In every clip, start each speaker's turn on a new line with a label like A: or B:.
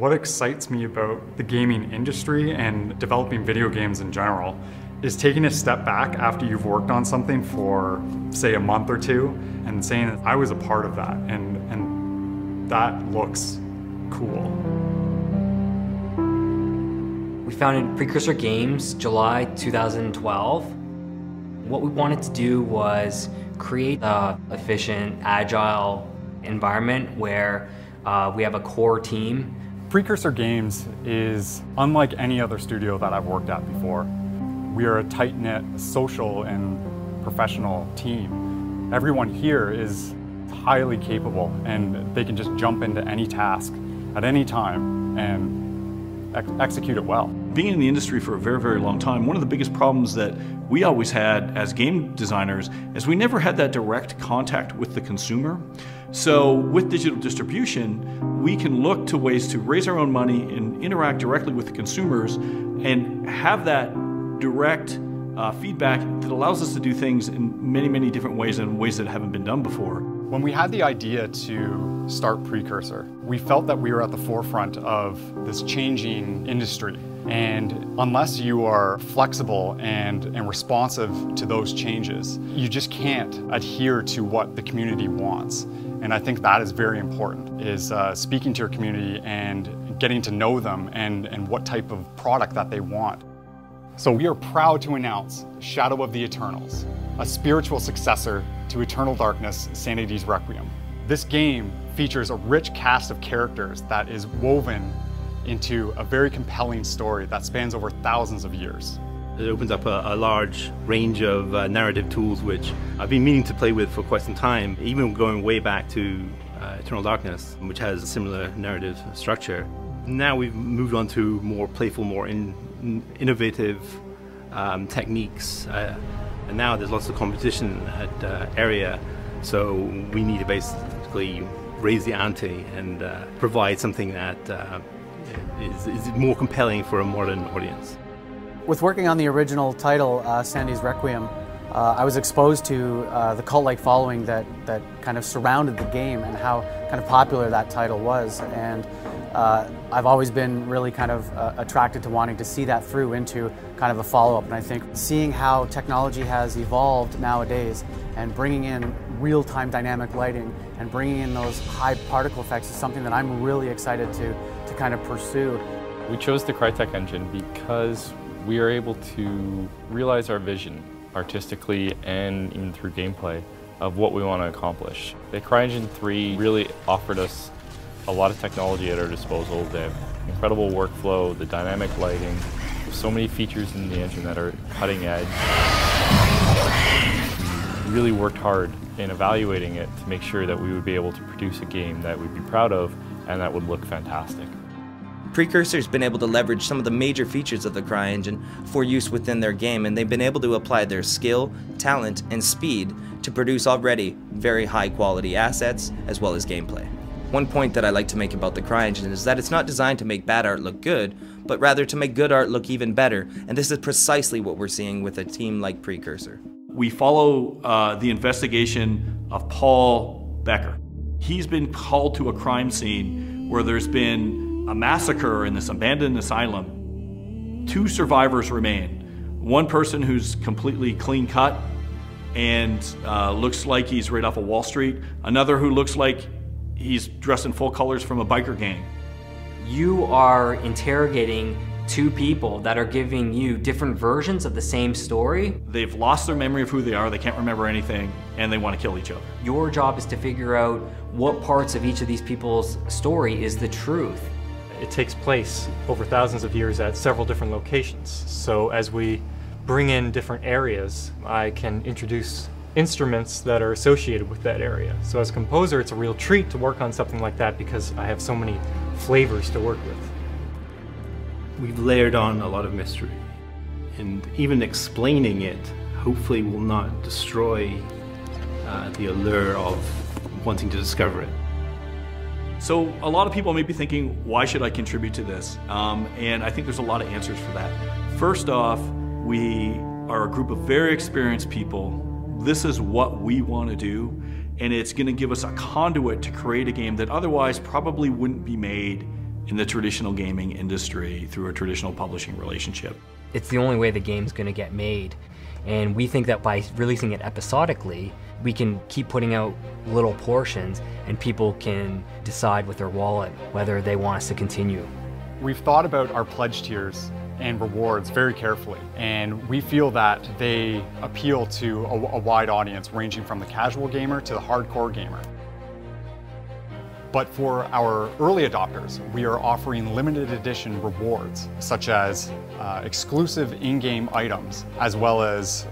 A: What excites me about the gaming industry and developing video games in general is taking a step back after you've worked on something for, say, a month or two and saying, I was a part of that, and that looks cool.
B: We founded Precursor Games July 2012. What we wanted to do was create an efficient, agile environment where we have a core team.
A: Precursor Games is unlike any other studio that I've worked at before. We are a tight-knit, social and professional team. Everyone here is highly capable and they can just jump into any task at any time and execute it well.
C: Being in the industry for a very, very long time, one of the biggest problems that we always had as game designers is we never had that direct contact with the consumer. So with digital distribution, we can look to ways to raise our own money and interact directly with the consumers and have that direct feedback that allows us to do things in many, many different ways and ways that haven't been done before.
A: When we had the idea to start Precursor, we felt that we were at the forefront of this changing industry. And unless you are flexible and responsive to those changes, you just can't adhere to what the community wants. And I think that is very important, is speaking to your community and getting to know them and what type of product that they want. So we are proud to announce Shadow of the Eternals, a spiritual successor to Eternal Darkness, Sanity's Requiem. This game features a rich cast of characters that is woven into a very compelling story that spans over thousands of years.
D: It opens up a large range of narrative tools which I've been meaning to play with for quite some time, even going way back to Eternal Darkness, which has a similar narrative structure. Now we've moved on to more playful, more innovative techniques, and now there's lots of competition at area, so we need to basically raise the ante and provide something that is more compelling for a modern audience.
E: With working on the original title, Sanity's Requiem, I was exposed to the cult-like following that kind of surrounded the game and how kind of popular that title was. And I've always been really kind of attracted to wanting to see that through into kind of a follow-up. And I think seeing how technology has evolved nowadays and bringing in real-time dynamic lighting and bringing in those high particle effects is something that I'm really excited to kind of pursue.
F: We chose the CryENGINE because we are able to realize our vision artistically and even through gameplay of what we want to accomplish. The CryENGINE 3 really offered us a lot of technology at our disposal. They have incredible workflow, the dynamic lighting, so many features in the engine that are cutting edge. We really worked hard in evaluating it to make sure that we would be able to produce a game that we'd be proud of and that would look fantastic.
G: Precursor's been able to leverage some of the major features of the CryENGINE for use within their game, and they've been able to apply their skill, talent, and speed to produce already very high quality assets as well as gameplay. One point that I like to make about the CryENGINE is that it's not designed to make bad art look good, but rather to make good art look even better, and this is precisely what we're seeing with a team like Precursor.
C: We follow the investigation of Paul Becker. He's been called to a crime scene where there's been a massacre in this abandoned asylum. 2 survivors remain. One person who's completely clean cut and looks like he's right off of Wall Street. Another who looks like he's dressed in full colors from a biker gang.
B: You are interrogating 2 people that are giving you different versions of the same story.
C: They've lost their memory of who they are, they can't remember anything, and they want to kill each other.
B: Your job is to figure out what parts of each of these people's story is the truth.
H: It takes place over thousands of years at several different locations. So as we bring in different areas, I can introduce instruments that are associated with that area. So as a composer, it's a real treat to work on something like that because I have so many flavors to work with.
D: We've layered on a lot of mystery, and even explaining it hopefully will not destroy the allure of wanting to discover it.
C: So a lot of people may be thinking, why should I contribute to this? And I think there's a lot of answers for that. First off, we are a group of very experienced people. This is what we want to do, and it's going to give us a conduit to create a game that otherwise probably wouldn't be made in the traditional gaming industry through a traditional publishing relationship.
B: It's the only way the game's going to get made. And we think that by releasing it episodically, we can keep putting out little portions and people can decide with their wallet whether they want us to continue.
A: We've thought about our pledge tiers and rewards very carefully, and we feel that they appeal to a wide audience ranging from the casual gamer to the hardcore gamer. But for our early adopters, we are offering limited edition rewards, such as exclusive in-game items, as well as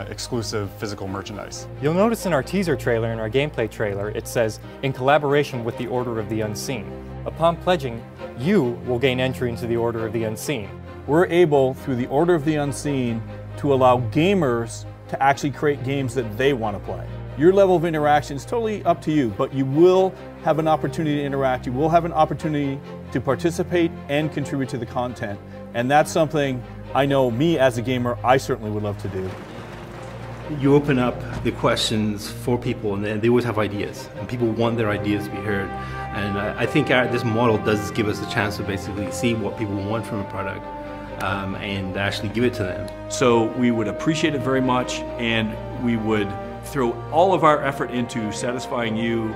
A: exclusive physical merchandise.
H: You'll notice in our teaser trailer and our gameplay trailer, it says, in collaboration with the Order of the Unseen. Upon pledging, you will gain entry into the Order of the Unseen.
C: We're able, through the Order of the Unseen, to allow gamers to actually create games that they want to play. Your level of interaction is totally up to you, but you will have an opportunity to interact. You will have an opportunity to participate and contribute to the content. And that's something I know me as a gamer, I certainly would love to do.
D: You open up the questions for people and they always have ideas, and people want their ideas to be heard. And I think this model does give us a chance to basically see what people want from a product and actually give it to them.
C: So we would appreciate it very much, and we would throw all of our effort into satisfying you,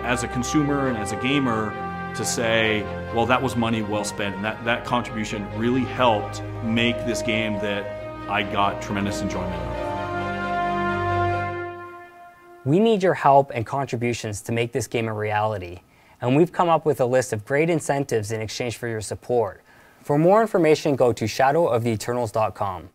C: as a consumer and as a gamer, to say, well, that was money well spent, and that contribution really helped make this game that I got tremendous enjoyment of.
B: We need your help and contributions to make this game a reality, and we've come up with a list of great incentives in exchange for your support. For more information, go to shadowoftheeternals.com.